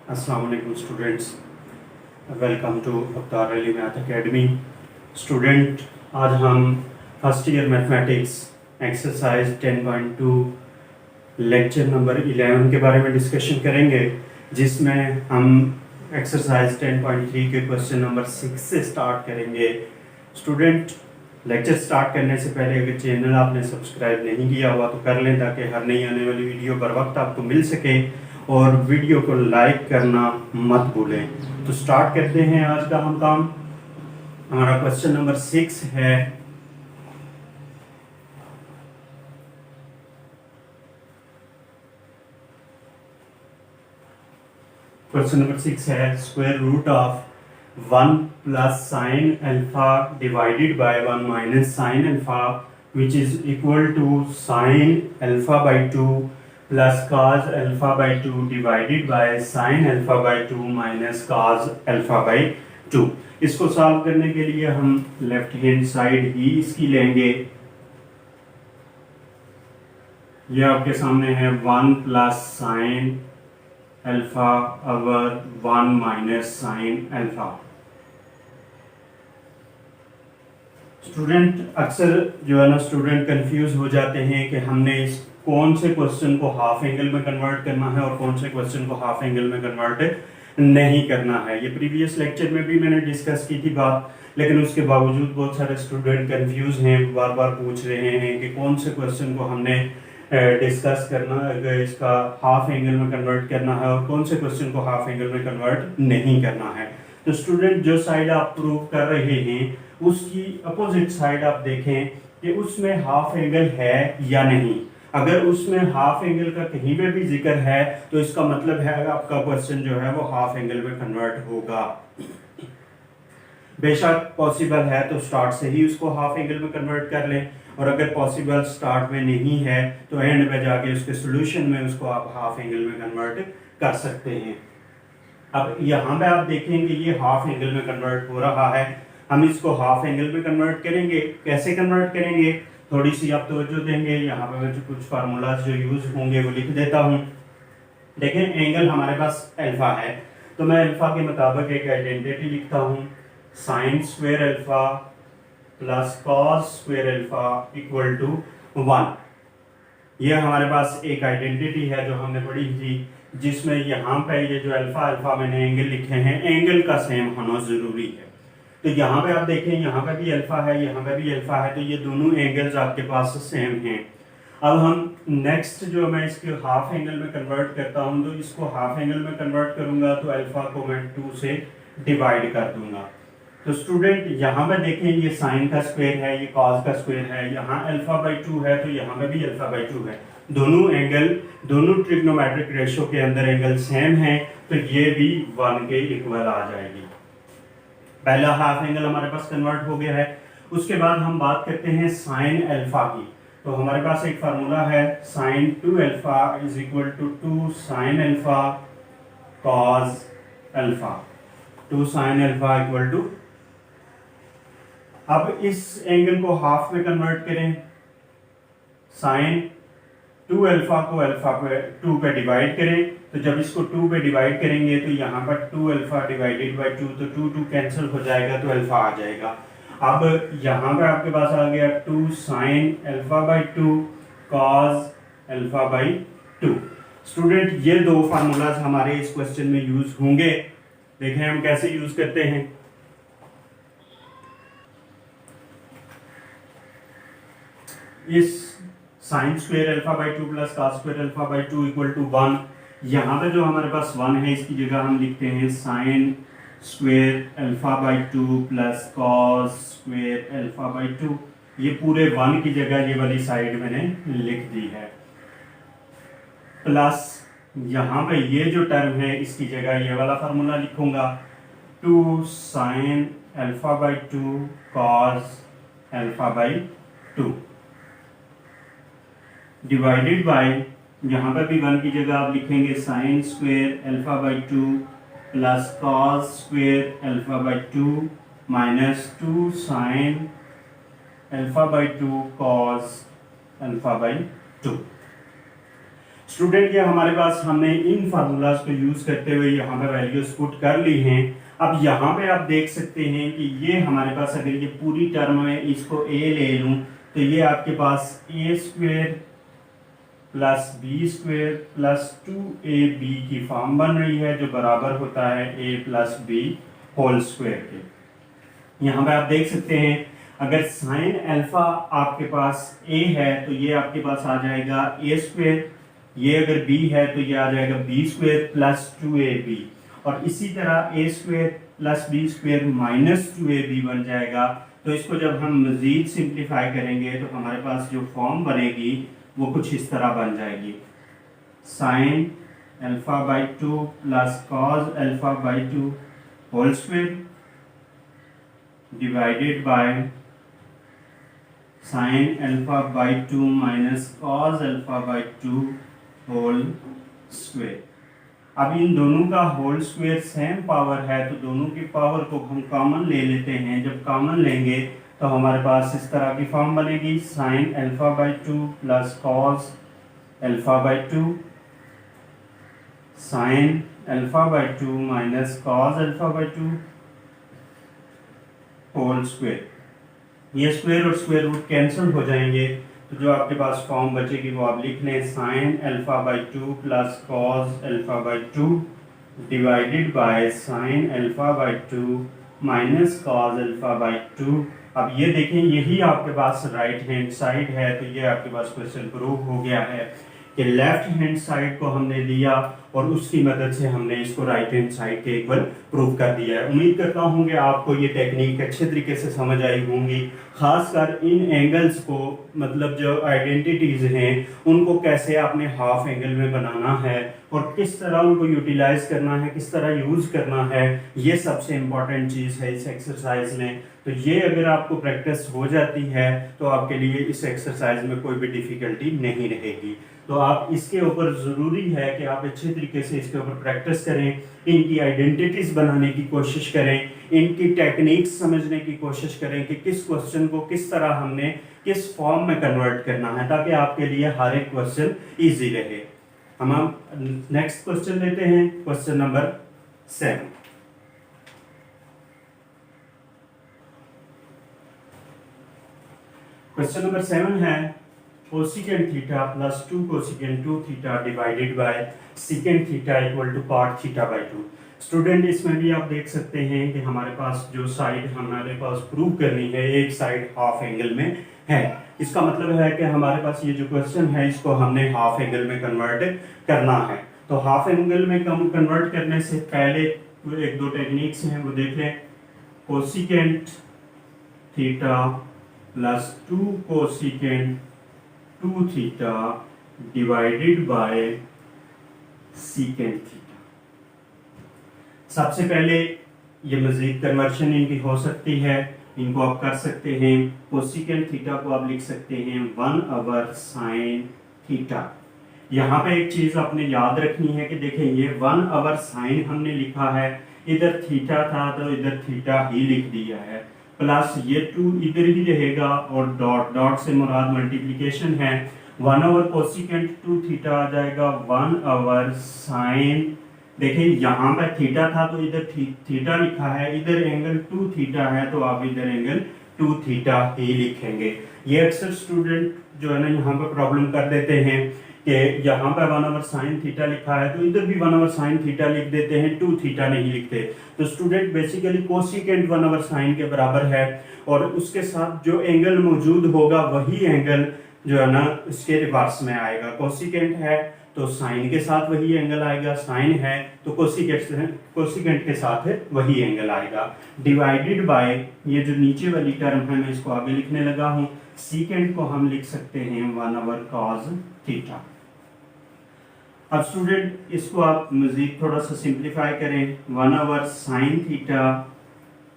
अस्सलाम वालेकुम students, welcome to Abtar Ali math academy. Student, आज हम first year mathematics exercise 10.2 lecture number 11 के बारे में डिस्कशन करेंगे, जिसमें हम एक्सरसाइज 10.3 के क्वेश्चन नंबर 6 से स्टार्ट करेंगे। स्टूडेंट, लेक्चर स्टार्ट करने से पहले अगर चैनल आपने सब्सक्राइब नहीं किया हुआ तो कर लें, ताकि हर नई आने वाली वीडियो बर वक्त आपको मिल सके, और वीडियो को लाइक करना मत भूलें। तो स्टार्ट करते हैं आज का हम काम। हमारा क्वेश्चन नंबर 6 है। क्वेश्चन नंबर 6 है, square root of 1 plus sine alpha divided by 1 minus sine alpha which is equal to sine alpha by 2 plus cos alpha by 2 divided by sine alpha by 2 minus cos alpha by 2। इसको solve करने के लिए हम left hand side ही इसकी लेंगे। ये आपके सामने है 1 plus sine alpha over 1 minus sine alpha. Student, अक्सर जो है ना स्टूडेंट कंफ्यूज हो जाते हैं कि हमने इस कौन से क्वेश्चन को हाफ एंगल में कन्वर्ट करना है और कौन से क्वेश्चन को हाफ एंगल में कन्वर्ट नहीं करना है। ये प्रीवियस लेक्चर में भी मैंने डिस्कस की थी बात, लेकिन उसके बावजूद बहुत सारे स्टूडेंट कंफ्यूज हैं, बार बार पूछ रहे हैं कि कौन से क्वेश्चन को हमने डिस्कस करना, इसका हाफ एंगल में कन्वर्ट करना है और कौन से क्वेश्चन को हाफ एंगल में कन्वर्ट नहीं करना है। तो स्टूडेंट, जो साइड आप प्रूव कर रहे हैं उसकी अपोजिट साइड आप देखें कि उसमें हाफ एंगल है या नहीं। अगर उसमें हाफ एंगल का कहीं पे भी जिक्र है तो इसका मतलब है आपका क्वेश्चन जो है वो हाफ एंगल में कन्वर्ट होगा। बेशक पॉसिबल है तो स्टार्ट से ही उसको हाफ एंगल में कन्वर्ट कर लें, और अगर पॉसिबल स्टार्ट में नहीं है तो एंड में जाके उसके सॉल्यूशन में उसको आप हाफ एंगल में कन्वर्ट कर सकते हैं। अब यहाँ पे आप देखेंगे ये हाफ एंगल में कन्वर्ट हो रहा है। हम इसको हाफ एंगल में कन्वर्ट करेंगे। कैसे कन्वर्ट करेंगे, थोड़ी सी आप तवज्जो देंगे। यहाँ पे मैं जो कुछ फार्मूलाज जो यूज होंगे वो लिख देता हूँ। देखें, एंगल हमारे पास अल्फा है, तो मैं अल्फा के मुताबिक एक आइडेंटिटी लिखता हूँ। Sine square alpha plus cos square alpha equal to 1। ये हमारे पास एक आइडेंटिटी है जो हमने पढ़ी थी, जिसमें यहाँ पे ये जो अल्फा अल्फा मैंने एंगल लिखे हैं, एंगल का सेम होना जरूरी है। तो यहाँ पे आप देखें, यहाँ पे भी अल्फा है, यहाँ पे भी अल्फा है, तो ये दोनों एंगल्स आपके पास सेम हैं। अब हम नेक्स्ट जो मैं इसके हाफ एंगल में कन्वर्ट करता हूँ, तो इसको हाफ एंगल में कन्वर्ट करूंगा तो अल्फा को मैं 2 से डिवाइड कर दूंगा। तो स्टूडेंट, यहाँ पे देखें, ये साइन का स्क्वायर है, ये कॉस का स्क्वायर है, यहाँ अल्फा बाई 2 है तो यहाँ पे भी अल्फा बाई 2 है। दोनों एंगल, दोनों ट्रिग्नोमेट्रिक रेशो के अंदर एंगल सेम है, तो ये भी 1 के इक्वल आ जाएगी। पहला हाफ एंगल हमारे पास कन्वर्ट हो गया है। उसके बाद हम बात करते हैं साइन अल्फा की। तो हमारे पास एक फार्मूला है, sine 2 alpha is equal to 2 sine alpha cos alpha. 2 sine alpha equal to, अब इस एंगल को हाफ में कन्वर्ट करें। साइन 2 अल्फा को अल्फा पे 2 पे डिवाइड करें, तो जब इसको 2 पे डिवाइड करेंगे तो यहाँ पर 2 अल्फा डिवाइडेड बाई 2, तो 2 कैंसिल हो जाएगा तो अल्फा आ जाएगा। अब यहाँ पे आपके पास आ गया 2 sine alpha by 2 cos alpha by 2। Student, ये दो फार्मूलाज हमारे इस क्वेश्चन में यूज होंगे। देखें हम कैसे यूज करते हैं। इस sine square alpha by 2 plus cos square alpha by 2 equal to 1, यहाँ पे जो हमारे पास 1 है इसकी जगह हम लिखते हैं sign square alpha by 2 plus cos square alpha by 2। ये पूरे 1 की जगह ये वाली साइड मैंने लिख दी है, प्लस यहाँ पे ये जो टर्म है इसकी जगह ये वाला फार्मूला लिखूंगा, 2 sine alpha by 2 cos alpha by 2 divided bye, यहाँ पर भी 1 की जगह आप लिखेंगे sign square alpha by 2 plus cos square alpha by 2 minus 2 sine alpha by 2 cos alpha by 2। Student ये हमारे पास हमने इन फार्मूलाज को यूज करते हुए यहाँ पे वैल्यूज पुट कर ली हैं। अब यहाँ पे आप देख सकते हैं कि ये हमारे पास अगर ये पूरी टर्म में इसको a ले लूं तो ये आपके पास a square plus b square plus 2ab की फॉर्म बन रही है, जो बराबर होता है a plus b whole square के। यहाँ पे आप देख सकते हैं अगर साइन अल्फा आपके पास a है तो ये आपके पास आ जाएगा a स्क्वेयर, ये अगर b है तो ये आ जाएगा b स्क्वेयर प्लस 2ab, और इसी तरह a square plus b square minus 2ab बन जाएगा। तो इसको जब हम मजीद सिंप्लीफाई करेंगे तो हमारे पास जो फॉर्म बनेगी वो कुछ इस तरह बन जाएगी, sine alpha by 2 plus cos alpha by 2 whole square divided by sine alpha by 2 minus cos alpha by 2 whole square. अब इन दोनों का होल स्क्वेयर सेम पावर है तो दोनों की पावर को हम कॉमन ले लेते हैं। जब कॉमन लेंगे तो हमारे पास इस तरह की फॉर्म बनेगी, sine alpha by 2 plus cos alpha by 2 sine alpha by 2 minus cos alpha by 2 whole square. ये स्क्वायर और स्क्वायर रूट कैंसिल हो जाएंगे तो जो आपके पास फॉर्म बचेगी वो आप लिख लें, sign alpha by 2 plus cos alpha by 2 divided by sine alpha by 2 minus cos alpha by 2। अब ये देखें यही आपके पास राइट हैंड साइड है, तो ये आपके पास क्वेश्चन प्रूव हो गया है कि लेफ्ट हैंड साइड को हमने लिया और उसकी मदद से हमने इसको राइट हैंड साइड के इक्वल प्रूव कर दिया है। उम्मीद करता हूँ कि आपको ये टेक्निक अच्छे तरीके से समझ आई होंगी, खासकर इन एंगल्स को, मतलब जो आइडेंटिटीज हैं उनको कैसे आपने हाफ एंगल में बनाना है और किस तरह उनको यूटिलाइज करना है, किस तरह यूज करना है, ये सबसे इम्पॉर्टेंट चीज़ है इस एक्सरसाइज में। तो ये अगर आपको प्रैक्टिस हो जाती है तो आपके लिए इस एक्सरसाइज में कोई भी डिफिकल्टी नहीं रहेगी। तो आप इसके ऊपर ज़रूरी है कि आप अच्छे तरीके से इसके ऊपर प्रैक्टिस करें, इनकी आइडेंटिटीज बनाने की कोशिश करें, इनकी टेक्निक्स समझने की कोशिश करें कि किस क्वेश्चन को किस तरह हमने किस फॉर्म में कन्वर्ट करना है ताकि आपके लिए हर एक क्वेश्चन ईजी रहे। हम नेक्स्ट क्वेश्चन लेते हैं, क्वेश्चन नंबर 7। क्वेश्चन नंबर 7 है cosecant theta plus 2 cosecant 2 theta divided by secant theta equal to cot theta by 2। Student इसमें भी आप देख सकते हैं कि हमारे पास जो साइड हमारे पास प्रूव करनी है एक साइड हाफ एंगल में है। इसका मतलब है कि हमारे पास ये जो क्वेश्चन है इसको हमने हाफ एंगल में कन्वर्ट करना है। तो हाफ एंगल में कन्वर्ट करने से पहले एक दो टेक्निक्स हैं वो देख लें। Cosecant theta plus 2 cosecant 2 theta divided by secant theta. सबसे पहले ये मजीद कन्वर्शन इनकी हो सकती है, इनको आप कर सकते हैं। कोसिकेंट थीटा को आप लिख सकते हैं 1/, साइन थीटा। यहाँ पे एक चीज आपने याद रखनी है कि देखें ये 1/, साइन हमने लिखा है, इधर थीटा था तो इधर थीटा ही लिख दिया है, प्लस ये 2 इधर ही रहेगा और डॉट डॉट से मुराद मल्टीप्लिकेशन है। 1/, कोसिकेंट 2 थीटा आ जाएगा 1/, साइन। देखिए यहाँ पर थीटा था तो इधर थीटा लिखा है, इधर एंगल 2 थीटा है तो आप इधर एंगल 2 थीटा ही लिखेंगे। ये अक्सर स्टूडेंट जो है ना यहाँ पर प्रॉब्लम कर देते हैं कि यहाँ पर 1/, साइन थीटा लिखा है तो इधर भी 1/, साइन थीटा लिख देते हैं, 2 थीटा नहीं लिखते। तो स्टूडेंट बेसिकली कोसिकेंट 1/, साइन के बराबर है और उसके साथ जो एंगल मौजूद होगा वही एंगल जो है ना इसके रिवर्स में आएगा। कोसिकेंट है तो साइन के साथ वही एंगल आएगा, साइन है तो कोसिकेंट के साथ वही एंगल आएगा। डिवाइडेड बाय ये जो नीचे वाली टर्म है मैं इसको आगे लिखने लगा हूँ, सीकेंट को हम लिख सकते हैं 1/, कॉस थीटा। अब स्टूडेंट इसको आप मजीद थोड़ा सा सिंप्लीफाई करें, 1/, साइन थीटा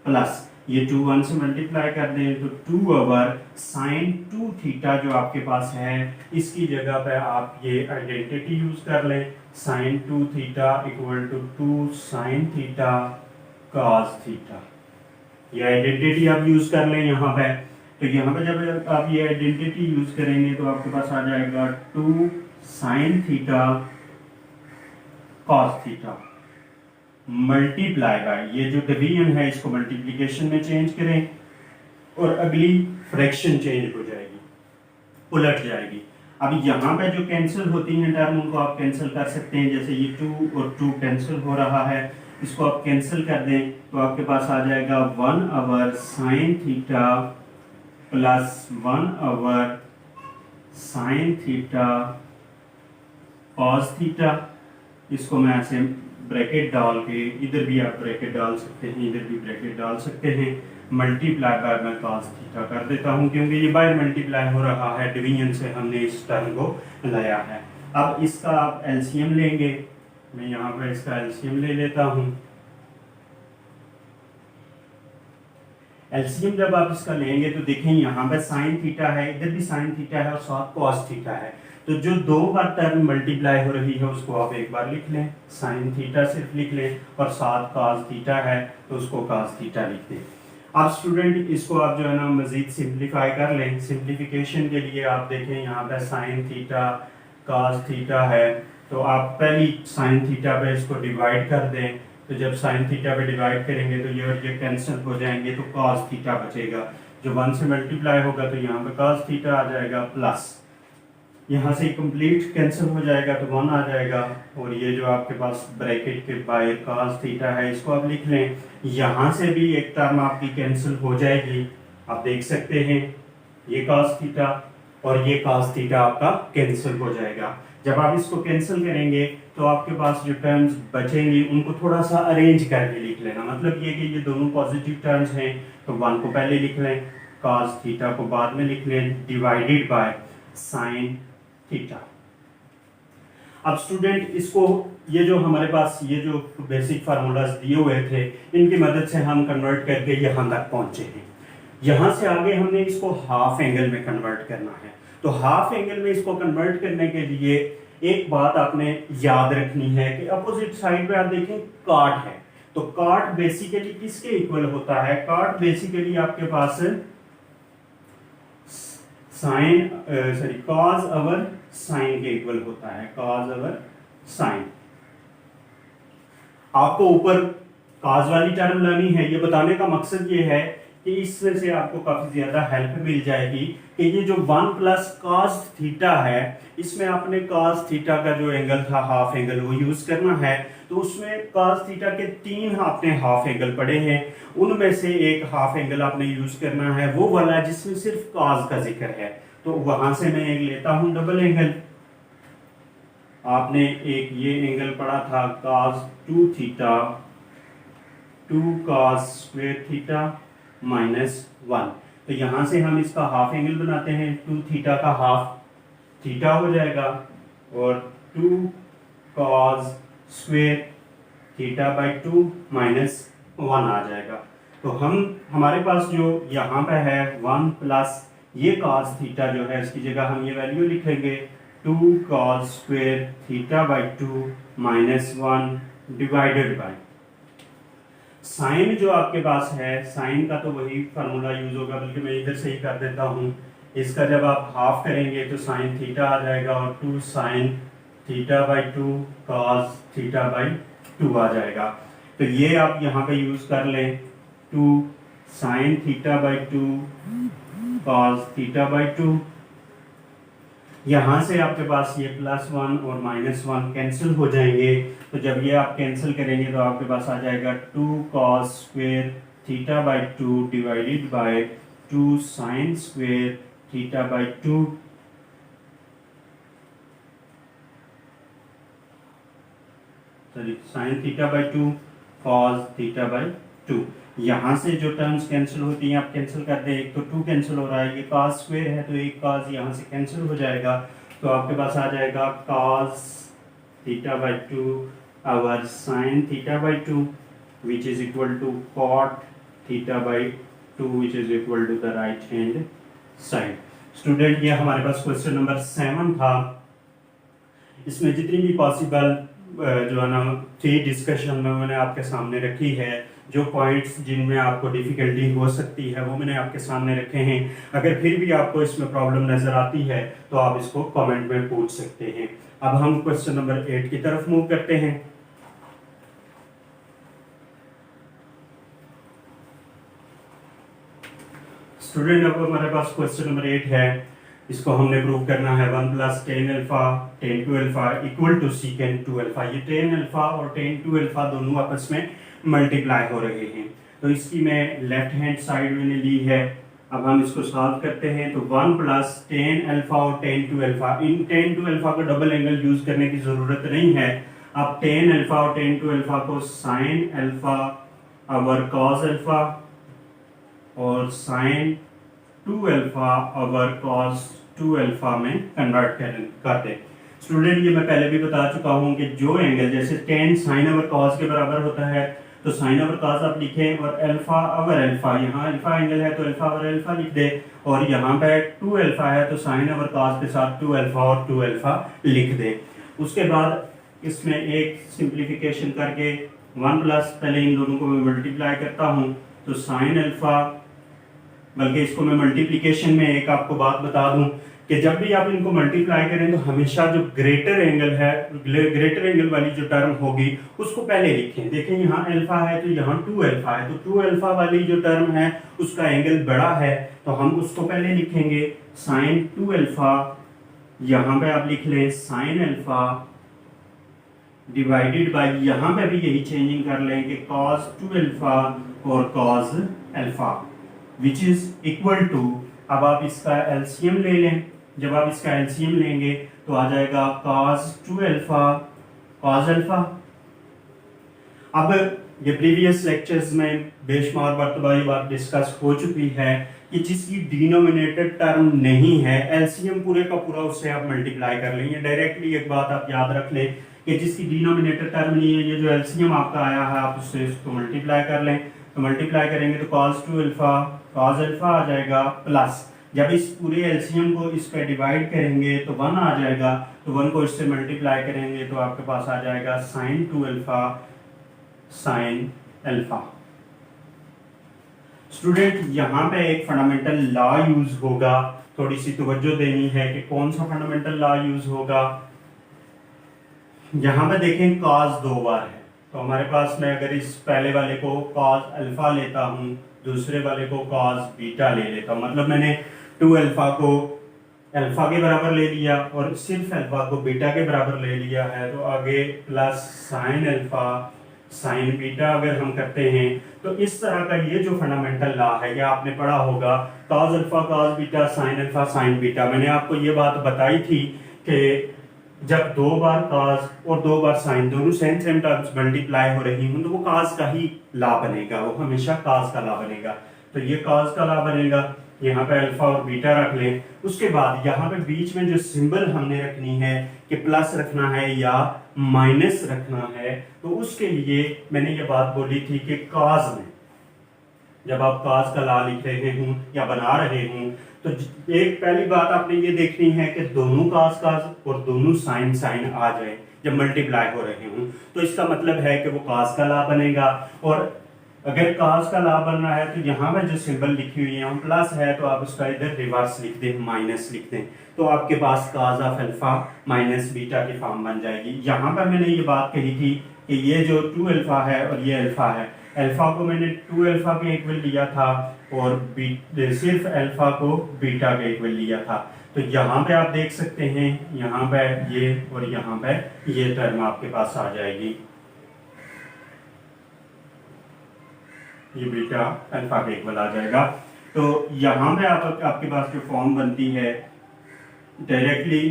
प्लस ये 2 1 से मल्टीप्लाई कर दें तो 2/, साइन 2 थीटा जो आपके पास है इसकी जगह पे आप ये आइडेंटिटी यूज कर लें, sine 2 theta equal to 2 sine theta cos theta. ये आइडेंटिटी आप यूज कर लें यहाँ पे। तो यहाँ पे जब आप ये आइडेंटिटी यूज करेंगे तो आपके पास आ जाएगा 2 sine theta cos theta multiply by, ये जो डिवीजन है इसको मल्टीप्लिकेशन में चेंज करें और अगली फ्रैक्शन चेंज हो जाएगी, उलट जाएगी। अब यहाँ पे जो कैंसिल होती हैं टर्म उनको आप कैंसिल कर सकते हैं, जैसे ये 2 और 2 कैंसिल हो रहा है, इसको आप कैंसिल कर दें तो आपके पास आ जाएगा 1 over sine theta plus 1 over sine theta cos theta. इसको मैं ऐसे ब्रैकेट डाल के, इधर भी आप ब्रैकेट डाल सकते हैं, इधर भी ब्रैकेट डाल सकते हैं, मल्टीप्लाई बाय मैं कॉस थीटा कर देता हूं क्योंकि ये बाय मल्टीप्लाई हो रहा है, डिवीजन से हमने इस टर्म को लाया है। अब इसका आप एलसीएम लेंगे, मैं यहाँ पर इसका एलसीएम ले लेता हूं। एलसीएम जब आप इसका लेंगे तो देखें यहाँ पे साइन थीटा है, इधर भी साइन थीटा है और साथ कॉस थीटा है, तो जो 2 बार टर्म मल्टीप्लाई हो रही है उसको आप एक बार लिख लें, साइन थीटा सिर्फ लिख लें, और साथ कॉस थीटा है तो उसको कॉस थीटा लिख दें। अब स्टूडेंट इसको आप जो है ना मजीद सिंप्लीफाई कर लें। सिंप्लीफिकेशन के लिए आप देखें यहाँ पे साइन थीटा कॉस थीटा है, तो आप पहली साइन थीटा पे इसको डिवाइड कर दें, तो जब साइन थीटा पे डिवाइड करेंगे तो ये कैंसिल हो जाएंगे, तो कॉस थीटा बचेगा, जो 1 से मल्टीप्लाई होगा तो यहाँ पे कॉस थीटा आ जाएगा, प्लस यहाँ से कंप्लीट कैंसिल हो जाएगा तो 1 आ जाएगा, और ये जो आपके पास ब्रैकेट के बाहर cos थीटा है इसको आप लिख लें। यहाँ से भी एक टर्म आपकी कैंसिल हो जाएगी, आप देख सकते हैं ये cos थीटा और ये cos थीटा आपका कैंसिल हो जाएगा। जब आप इसको कैंसिल करेंगे तो आपके पास जो टर्म्स बचेंगी उनको थोड़ा सा अरेंज करके लिख लेना, मतलब ये कि ये दोनों पॉजिटिव टर्म्स हैं तो 1 को पहले लिख लें, cos थीटा को बाद में लिख लें, डिवाइडेड बाय साइन थीटा। अब स्टूडेंट इसको, ये जो हमारे पास ये जो बेसिक फार्मूलाज दिए हुए थे इनकी मदद से हम कन्वर्ट करके यहाँ तक पहुंचे हैं। यहाँ से आगे हमने इसको हाफ एंगल में कन्वर्ट करना है, तो हाफ एंगल में इसको कन्वर्ट करने के लिए एक बात आपने याद रखनी है कि अपोजिट साइड पे आप देखें काट है, तो काट बेसिकली किसके इक्वल होता है? काट बेसिकली आपके पास साइन कॉज ओवर साइन के इक्वल होता है, कॉज ओवर साइन। आपको ऊपर कॉज वाली टर्म लानी है, ये बताने का मकसद ये है कि इससे से आपको काफी ज्यादा हेल्प मिल जाएगी कि ये जो 1 प्लस कॉस थीटा है इसमें आपने कॉस थीटा का जो एंगल था हाफ एंगल वो यूज करना है, तो उसमें कॉस थीटा के 3 आपने हाफ एंगल पढ़े हैं, उनमें से एक हाफ एंगल आपने यूज करना है वो वाला जिसमें सिर्फ कॉस का जिक्र है, तो वहां से मैं एक लेता हूं डबल एंगल। आपने एक ये एंगल पढ़ा था cos 2 theta 2 cos square theta -1, तो यहां से हम इसका हाफ एंगल बनाते हैं, 2 थीटा का हाफ थीटा हो जाएगा और 2 cos स्क्वायर थीटा बाई 2 -1 आ जाएगा। तो हमारे पास जो यहाँ पे है 1 प्लस ये cos थीटा जो है इसकी जगह हम ये वैल्यू लिखेंगे 2 cos square theta by 2 -1 divided by sine जो आपके पास है, साइन का तो वही फार्मूला यूज होगा, बल्कि मैं इधर से ही कर देता हूँ। इसका जब आप हाफ करेंगे तो साइन थीटा आ जाएगा और 2 sine theta by 2 cos theta by 2 आ जाएगा। तो ये आप यहाँ पे यूज कर लें 2 sine theta by 2 cos theta by 2। यहाँ से आपके पास ये +1 और -1 कैंसिल हो जाएंगे, तो जब ये आप कैंसिल करेंगे तो आपके पास आ जाएगा 2 cos square theta by 2 divided bye 2 sine square theta by 2 sine theta by 2 cos theta by 2। यहाँ से जो टर्म्स कैंसिल होती हैं आप कैंसिल कर दें, एक तो 2 कैंसिल हो रहा है, ये cos स्क्वायर है तो एक cos यहाँ से कैंसिल हो जाएगा, तो आपके पास आ जाएगा cos theta by 2 over sine theta by 2 which is equal to cot theta by 2 which is equal to the right hand side. Student ये हमारे पास क्वेश्चन नंबर 7 था। इसमें जितनी भी पॉसिबल जो है ना थी डिस्कशन में मैंने आपके सामने रखी है, जो पॉइंट्स जिनमें आपको डिफ़िकल्टी हो सकती है वो मैंने आपके सामने रखे हैं। अगर फिर भी आपको इसमें प्रॉब्लम नज़र आती है तो आप इसको कमेंट में पूछ सकते हैं। अब हम क्वेश्चन नंबर 8 की तरफ मूव करते हैं। स्टूडेंट, अब हमारे पास क्वेश्चन नंबर 8 है। इसको हमने प्रूव करना है 1 + tan alpha tan 2 alpha equal to secant 2 alpha. ये tan अल्फा और tan 2 अल्फा दोनों आपस में मल्टीप्लाई हो रहे हैं। तो इसकी मैं लेफ्ट हैंड साइड मैंने ली है। अब हम इसको सॉल्व करते हैं। तो 1 + tan अल्फा और tan 2 अल्फा, इन tan 2 अल्फा को डबल एंगल यूज करने की जरूरत नहीं है। आप tan अल्फा और tan 2 अल्फा को sin alpha over cos alpha और sin 2 alpha over cos 2 alpha में कन्वर्ट करते। स्टूडेंट, ये मैं पहले भी बता चुका हूँ कि जो एंगल जैसे tan sin ओवर cos के बराबर होता है तो sin ओवर cos आप लिखें और अल्फा ओवर अल्फा, यहाँ अल्फा एंगल है तो अल्फा ओवर अल्फा लिख दे, और यहाँ पे 2 अल्फा है तो sin ओवर cos के साथ 2 अल्फा और 2 अल्फा लिख दे। उसके बाद इसमें एक सिंप्लीफिकेशन करके 1 प्लस, पहले इन दोनों को मैं मल्टीप्लाई करता हूँ तो sin अल्फा, बल्कि इसको मैं मल्टीप्लिकेशन में एक आपको बात बता दूं कि जब भी आप इनको मल्टीप्लाई करें तो हमेशा जो ग्रेटर एंगल है, ग्रेटर एंगल वाली जो टर्म होगी उसको पहले लिखें। देखें यहाँ अल्फा है तो यहाँ 2 अल्फा है, तो 2 अल्फा वाली जो टर्म है उसका एंगल बड़ा है तो हम उसको पहले लिखेंगे sin 2 अल्फा। यहाँ पे आप लिख लें sin अल्फा डिवाइडेड बाय, यहाँ पे भी यही चेंजिंग कर लें कि cos 2 अल्फा और cos alpha which is equal to, अब आप इसका एलसीएम ले लें। जब आप इसका एलसीएम लेंगे तो आ जाएगा cos 2 अल्फा cos अल्फा। अब ये प्रीवियस लेक्चर्स में बेशुमार मर्तबा ये बात डिस्कस हो चुकी है कि जिसकी डिनोमिनेटर टर्म नहीं है, एलसीएम पूरे का पूरा उससे आप मल्टीप्लाई कर लेंगे डायरेक्टली। एक बात आप याद रख लें कि जिसकी डिनोमिनेटर टर्म नहीं है, ये जो एलसीएम आपका आया है आप उससे इसको मल्टीप्लाई कर लें। तो मल्टीप्लाई करेंगे तो cos 2 अल्फा cos अल्फा आ जाएगा, प्लस जब इस पूरे एलसीएम को इस पे डिवाइड करेंगे तो 1 आ जाएगा, तो 1 को इससे मल्टीप्लाई करेंगे तो आपके पास आ जाएगा sin 2 alpha sin alpha. Student, यहाँ पे एक फंडामेंटल लॉ यूज होगा, थोड़ी सी तवज्जो देनी है कि कौन सा फंडामेंटल लॉ यूज होगा। यहाँ पे देखें cos 2 बार है तो हमारे पास में अगर इस पहले वाले को cos अल्फा लेता हूँ, दूसरे वाले को cos बीटा ले लेता हूँ, मतलब मैंने 2 अल्फा को अल्फा के बराबर ले लिया और सिर्फ अल्फा को बीटा के बराबर ले लिया है, तो आगे plus sin alpha sin beta अगर हम करते हैं तो इस तरह का ये जो फंडामेंटल लॉ है ये आपने पढ़ा होगा, cos alpha cos beta sin alpha sin beta. मैंने आपको ये बात बताई थी कि जब 2 बार cos और 2 बार sin दोनों सेम टर्म्स मल्टीप्लाई हो रही हों तो वो cos का ही लॉ बनेगा, वो हमेशा cos का लॉ बनेगा। तो ये cos का लॉ बनेगा, यहाँ पे अल्फा और बीटा रख लें। उसके बाद यहाँ पे बीच में जो सिंबल हमने रखनी है कि प्लस रखना है या माइनस रखना है, तो उसके लिए मैंने ये बात बोली थी कि cos में जब आप cos का लॉ लिख रहे हों या बना रहे हों तो एक पहली बात आपने ये देखनी है कि दोनों cos और दोनों sin आ जाए जब मल्टीप्लाई हो रहे हों, तो इसका मतलब है कि वो cos का लॉ बनेगा। और अगर cos का लॉ बनना है तो यहाँ पर जो सिंबल लिखी हुई है प्लस है तो आप उसका इधर रिवर्स लिख दें, माइनस लिख दें, तो आपके पास cos of alpha minus beta की फॉर्म बन जाएगी। यहाँ पर मैंने ये बात कही थी कि ये जो 2 अल्फा है और ये अल्फा है, अल्फा को मैंने 2 अल्फा के इक्वल लिया था और सिर्फ अल्फा को बीटा के इक्वल लिया था। तो यहाँ पे आप देख सकते हैं, यहाँ पे ये और यहाँ पे ये टर्म आपके पास आ जाएगी, ये बीटा अल्फा के इक्वल आ जाएगा। तो यहाँ पे आपके पास जो फॉर्म बनती है directly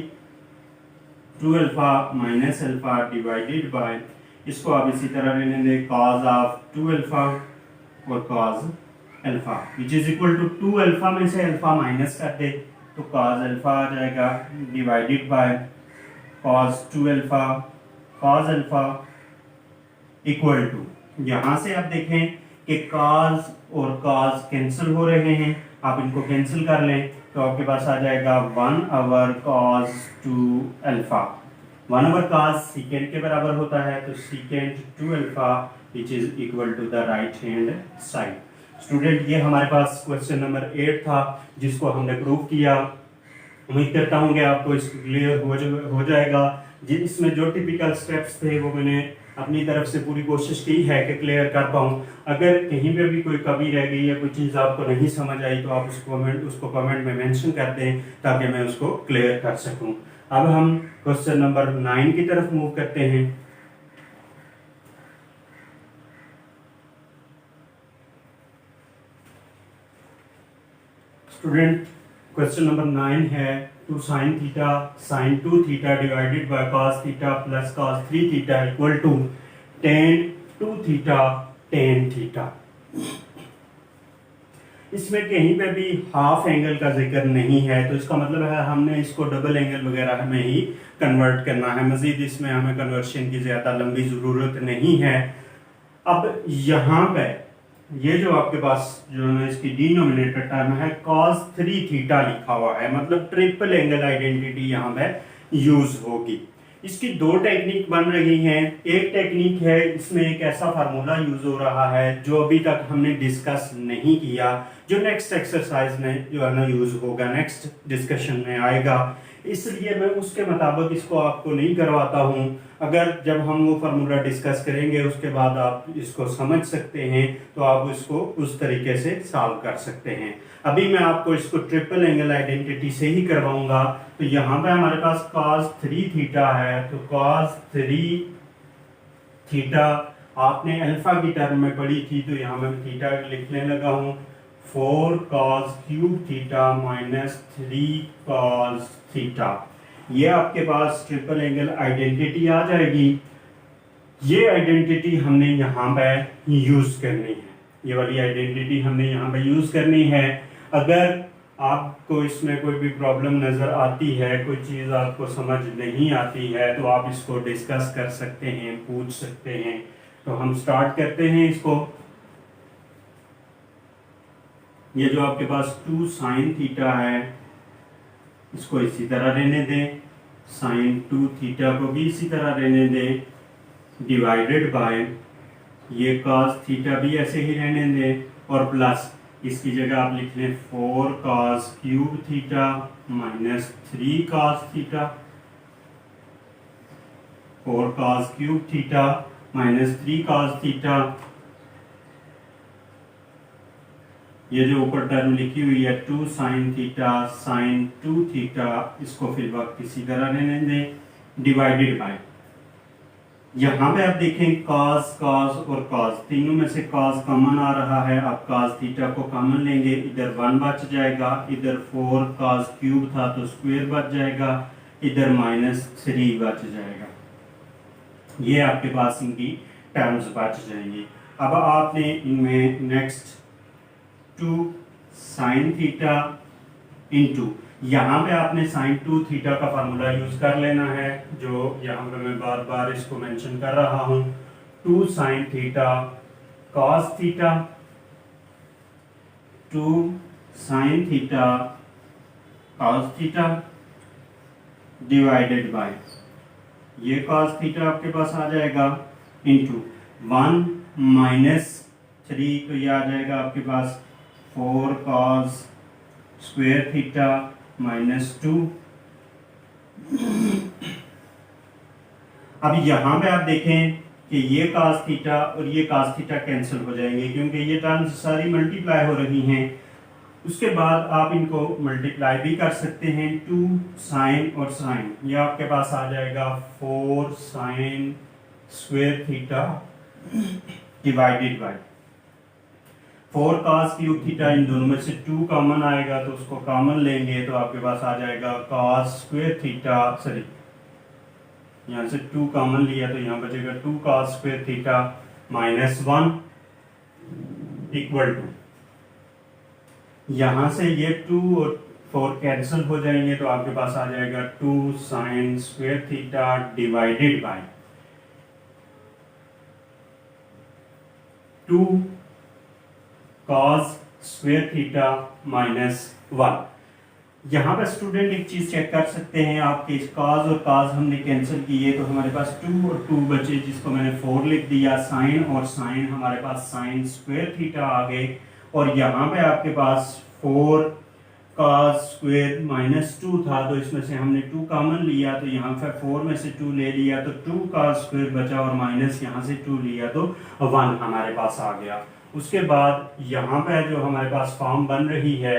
2 alpha minus alpha divided by, इसको आप इसी तरह लेने दें cos ऑफ 2 अल्फा और cos alpha which is equal to 2 alpha में से अल्फा माइनस कर दे तो cos अल्फा आ जाएगा divided by cos 2 alpha equal to, यहाँ से आप देखें कि cos और cos कैंसिल हो रहे हैं, आप इनको कैंसिल कर लें तो आपके पास आ जाएगा 1 over cos 2 alpha. 1 over cos secant के बराबर होता है, तो secant 2 alpha which is equal to the right hand side. Student ये हमारे पास क्वेश्चन नंबर 8 था जिसको हमने प्रूव किया। उम्मीद करता हूँ कि आपको इसको क्लियर हो जाएगा। इसमें जो टिपिकल स्टेप्स थे वो मैंने अपनी तरफ से पूरी कोशिश की है कि क्लियर कर पाऊँ। अगर कहीं पे भी कोई कमी रह गई या कोई चीज़ आपको नहीं समझ आई तो आप उसको कमेंट में मेंशन कर दें ताकि मैं उसको क्लियर कर सकूं। अब हम क्वेश्चन नंबर 9 की तरफ मूव करते हैं। स्टूडेंट क्वेश्चन नंबर 9 है 2 sin theta sin 2 theta divided by cos theta plus cos 3 theta equal to tan 2 theta tan theta. इसमें कहीं पे भी हाफ एंगल का जिक्र नहीं है, तो इसका मतलब है हमने इसको डबल एंगल वगैरह में ही कन्वर्ट करना है। मजीद इसमें हमें कन्वर्शन की ज़्यादा लंबी ज़रूरत नहीं है। अब यहाँ पे ये जो आपके पास जो है इसकी डिनोमिनेटर टर्म है cos 3 थीटा लिखा हुआ है, मतलब ट्रिपल एंगल आइडेंटिटी यहाँ पे यूज होगी। इसकी दो टेक्निक बन रही हैं। एक टेक्निक है, इसमें एक ऐसा फार्मूला यूज हो रहा है जो अभी तक हमने डिस्कस नहीं किया, जो नेक्स्ट एक्सरसाइज में जो है ना यूज होगा, नेक्स्ट डिस्कशन में आएगा, इसलिए मैं उसके मुताबिक इसको आपको नहीं करवाता हूँ। अगर जब हम वो फार्मूला डिस्कस करेंगे उसके बाद आप इसको समझ सकते हैं तो आप इसको उस तरीके से सॉल्व कर सकते हैं। अभी मैं आपको इसको ट्रिपल एंगल आइडेंटिटी से ही करवाऊंगा। तो यहाँ पे हमारे पास cos 3 थीटा है, तो cos 3 थीटा आपने अल्फा की टर्म में पढ़ी थी, तो यहाँ मैं थीटा लिखने लगा हूँ 4 cos cube theta minus 3 cos theta. ये आपके पास ट्रिपल एंगल आइडेंटिटी आ जाएगी। ये आइडेंटिटी हमने यहाँ पे यूज करनी है, ये वाली आइडेंटिटी हमने यहाँ पे यूज करनी है। अगर आपको इसमें कोई भी प्रॉब्लम नज़र आती है, कोई चीज़ आपको समझ नहीं आती है, तो आप इसको डिस्कस कर सकते हैं, पूछ सकते हैं। तो हम स्टार्ट करते हैं इसको। ये जो आपके पास 2 sin थीटा है इसको इसी तरह रहने दें, sin 2 थीटा को भी इसी तरह रहने दें, डिवाइडेड बाय ये cos थीटा भी ऐसे ही रहने दें, और प्लस इसकी जगह आप लिख लें 4 cos cube theta minus 3 cos theta, 4 cos cube theta minus 3 cos theta. ये जो ऊपर टर्म लिखी हुई है 2 sin थीटा sin 2 थीटा, इसको फिर वक्त इसी तरह रहने दें, डिवाइडेड बाय यहाँ पे आप देखें cos cos और cos, तीनों में से cos कॉमन आ रहा है। आप cos थीटा को कॉमन लेंगे, इधर 1 बच जाएगा, इधर 4 cos क्यूब था तो स्क्वायर बच जाएगा, इधर माइनस 3 बच जाएगा। ये आपके पास इनकी टर्म्स बच जाएंगी। अब आपने इनमें नेक्स्ट 2 sin थीटा इंटू, यहाँ पे आपने sin 2 थीटा का फार्मूला यूज कर लेना है, जो यहाँ पे मैं बार बार इसको मेंशन कर रहा हूँ। 2 sin theta cos theta, 2 sin theta cos theta divided bye ये cos थीटा आपके पास आ जाएगा इंटू 1 माइनस 3, तो ये आ जाएगा आपके पास 4 cos स्क्वायर थीटा माइनस 2। अब यहाँ पे आप देखें कि ये cos थीटा और ये cos थीटा कैंसिल हो जाएंगे क्योंकि ये टर्म्स सारी मल्टीप्लाई हो रही हैं। उसके बाद आप इनको मल्टीप्लाई भी कर सकते हैं, 2 sin और sin, ये आपके पास आ जाएगा 4 sin square theta divided by 4 cos cube theta. इन दोनों में से 2 कॉमन आएगा तो उसको कॉमन लेंगे तो आपके पास आ जाएगा cos स्क्वायर थीटा, सॉरी यहाँ से 2 कॉमन लिया तो यहाँ बचेगा 2 cos square theta minus 1 equal to, यहाँ से ये 2 और 4 कैंसिल हो जाएंगे तो आपके पास आ जाएगा 2 sin square theta divided bye 2 cos square theta minus 1। यहाँ पर स्टूडेंट एक चीज चेक कर सकते हैं, आपके काज और काज हमने कैंसिल किए तो हमारे पास 2 और 2 बचे, जिसको मैंने 4 लिख दिया। साइन और साइन हमारे पास साइन स्क्वायर थीटा आ गए, और यहाँ पे आपके पास 4 काज स्क्वायर -2 था, तो इसमें से हमने 2 कॉमन लिया, तो यहाँ पे 4 में से 2 ले लिया तो 2 काज स्क्वायर बचा, और माइनस यहाँ से 2 लिया तो 1 हमारे पास आ गया। उसके बाद यहाँ पे जो हमारे पास फॉर्म बन रही है,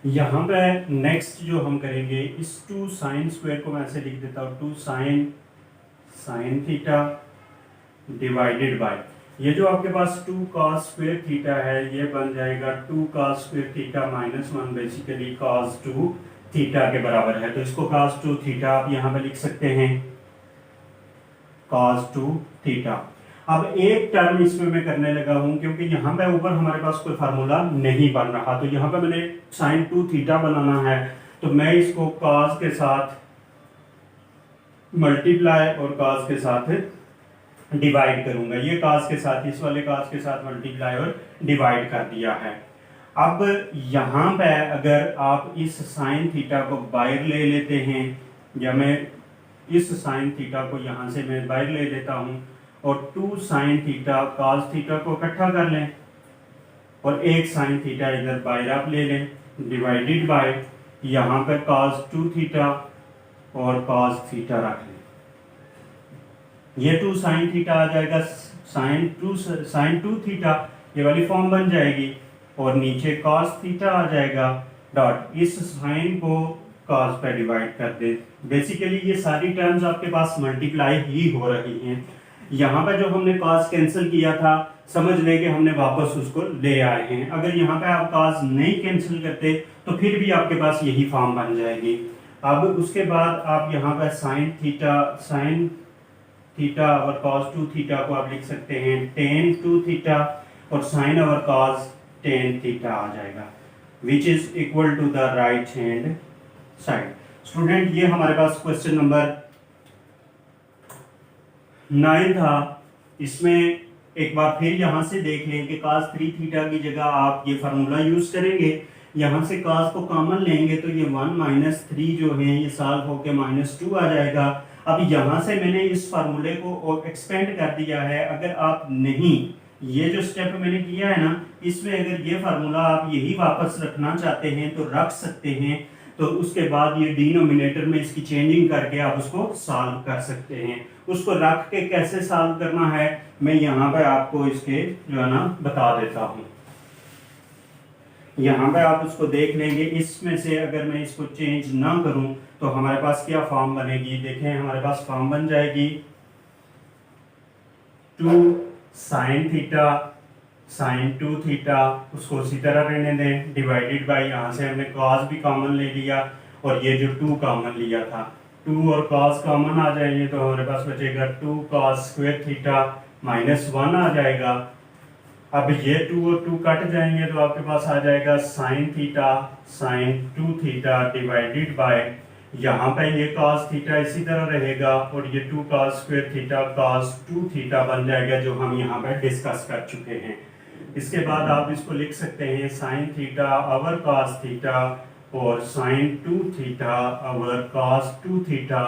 यहाँ पे नेक्स्ट जो हम करेंगे, इस 2 साइन स्क्वायर को मैं ऐसे लिख देता हूँ, 2 साइन थीटा डिवाइडेड बाय, ये जो आपके पास 2 cos स्क्वायर थीटा है, ये बन जाएगा 2 cos square theta -1, basically cos 2 theta के बराबर है। तो इसको cos 2 थीटा आप यहाँ पे लिख सकते हैं, cos 2 थीटा। अब एक टर्म इसमें मैं करने लगा हूं, क्योंकि यहाँ पे ऊपर हमारे पास कोई फार्मूला नहीं बन रहा, तो यहाँ पे मैंने sin 2 थीटा बनाना है, तो मैं इसको cos के साथ मल्टीप्लाई और cos के साथ डिवाइड करूंगा। ये cos के साथ, इस वाले cos के साथ मल्टीप्लाई और डिवाइड कर दिया है। अब यहाँ पे अगर आप इस साइन थीटा को बाहर ले लेते हैं, या मैं इस साइन थीटा को यहाँ से मैं बाहर ले लेता हूँ, और 2 साइन थीटा cos थीटा को इकट्ठा कर लें, और एक साइन थीटा इधर बाहर आप ले लें, डिवाइडेड बाय यहाँ पर cos 2 थीटा और cos थीटा रख लें। ये 2 साइन थीटा आ जाएगा, साइन 2 थीटा, ये वाली फॉर्म बन जाएगी, और नीचे cos थीटा आ जाएगा, डॉट इस साइन को cos पे डिवाइड कर दे। बेसिकली ये सारी टर्म्स आपके पास मल्टीप्लाई ही हो रही हैं। यहाँ पे जो हमने cos कैंसिल किया था, समझ लें कि हमने वापस उसको ले आए हैं। अगर यहाँ पे आप cos नहीं कैंसिल करते तो फिर भी आपके पास यही फॉर्म बन जाएगी। अब उसके बाद आप यहाँ पे साइन थीटा और cos 2 थीटा को आप लिख सकते हैं tan 2 थीटा, और साइन और cos tan थीटा आ जाएगा, which is equal to the right hand side. Student ये हमारे पास क्वेश्चन नंबर 9 था। इसमें एक बार फिर यहाँ से देख लें कि cos 3 थीटा की जगह आप ये फार्मूला यूज करेंगे, यहाँ से cos को कॉमन लेंगे तो ये 1 - 3 जो है ये सॉल्व होके -2 आ जाएगा। अब यहाँ से मैंने इस फार्मूले को एक्सपेंड कर दिया है। अगर आप नहीं, ये जो स्टेप मैंने किया है ना, इसमें अगर ये फार्मूला आप यही वापस रखना चाहते हैं तो रख सकते हैं, तो उसके बाद ये डिनोमिनेटर में इसकी चेंजिंग करके आप उसको सॉल्व कर सकते हैं। उसको रख के कैसे सॉल्व करना है मैं यहाँ पे आपको इसके जो है ना बता देता हूँ। यहाँ पे आप उसको देख लेंगे, इसमें से अगर मैं इसको चेंज ना करूं तो हमारे पास क्या फॉर्म बनेगी, देखें हमारे पास फॉर्म बन जाएगी 2 साइन थीटा साइन 2 थीटा, उसको उसी तरह रहने दें, डिवाइडेड बाय, यहाँ से हमने cos भी कॉमन ले लिया और ये जो 2 कॉमन लिया था, 2 और cos कॉमन आ जाएंगे तो हमारे पास बचेगा 2 cos स्क्वायर थीटा -1 आ जाएगा। अब ये 2 और 2 कट जाएंगे तो आपके पास आ जाएगा sine theta sine 2 theta divided bye, यहाँ पे ये cos थीटा इसी तरह रहेगा और ये 2 cos square theta cos 2 theta बन जाएगा, जो हम यहाँ पे डिस्कस कर चुके हैं। इसके बाद आप इसको लिख सकते हैं साइन थीटा अवर cos थीटा और साइन 2 थीटा अवर cos 2 थीटा,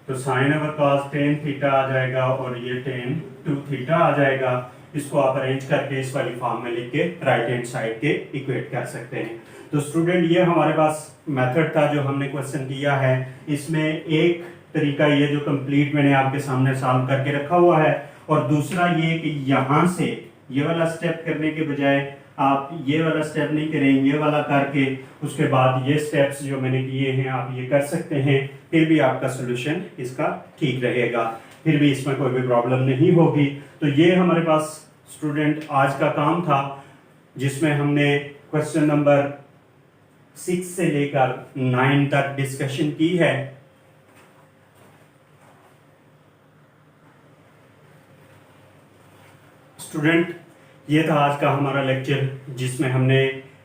तो साइन अवर cos tan थीटा आ जाएगा और ये tan 2 थीटा आ जाएगा। इसको आप अरेंज करके इस वाली फॉर्म में लिख के राइट हैंड साइड के इक्वेट कर सकते हैं। तो स्टूडेंट ये हमारे पास मेथड था जो हमने क्वेश्चन किया है। इसमें एक तरीका ये जो कंप्लीट मैंने आपके सामने सॉल्व करके रखा हुआ है, और दूसरा ये कि यहाँ से ये वाला स्टेप करने के बजाय आप ये वाला स्टेप नहीं करें, ये वाला करके उसके बाद ये स्टेप्स जो मैंने किए हैं आप ये कर सकते हैं, फिर भी आपका सोल्यूशन इसका ठीक रहेगा, फिर भी इसमें कोई भी प्रॉब्लम नहीं होगी। तो ये हमारे पास स्टूडेंट आज का काम था, जिसमें हमने क्वेश्चन नंबर 6 से लेकर 9 तक डिस्कशन की है। स्टूडेंट ये था आज का हमारा लेक्चर, जिसमें हमने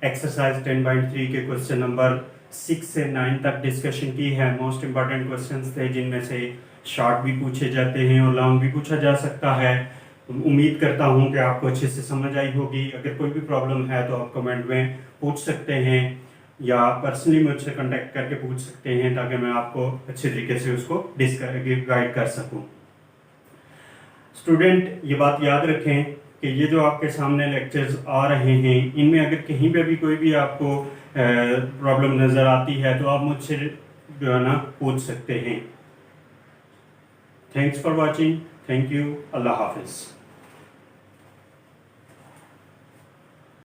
एक्सरसाइज 10.3 के क्वेश्चन नंबर 6 से 9 तक डिस्कशन की है। मोस्ट इंपॉर्टेंट क्वेश्चंस थे, जिनमें से शॉर्ट भी पूछे जाते हैं और लॉन्ग भी पूछा जा सकता है। उम्मीद करता हूँ कि आपको अच्छे से समझ आई होगी। अगर कोई भी प्रॉब्लम है तो आप कमेंट में पूछ सकते हैं या पर्सनली मुझसे कांटेक्ट करके पूछ सकते हैं, ताकि मैं आपको अच्छे तरीके से उसको गाइड कर सकूं। स्टूडेंट ये बात याद रखें कि ये जो आपके सामने लेक्चर्स आ रहे हैं, इनमें अगर कहीं पे भी कोई भी आपको प्रॉब्लम नज़र आती है तो आप मुझसे जो है ना पूछ सकते हैं। Thanks for watching. Thank you. अल्लाह हाफिज़।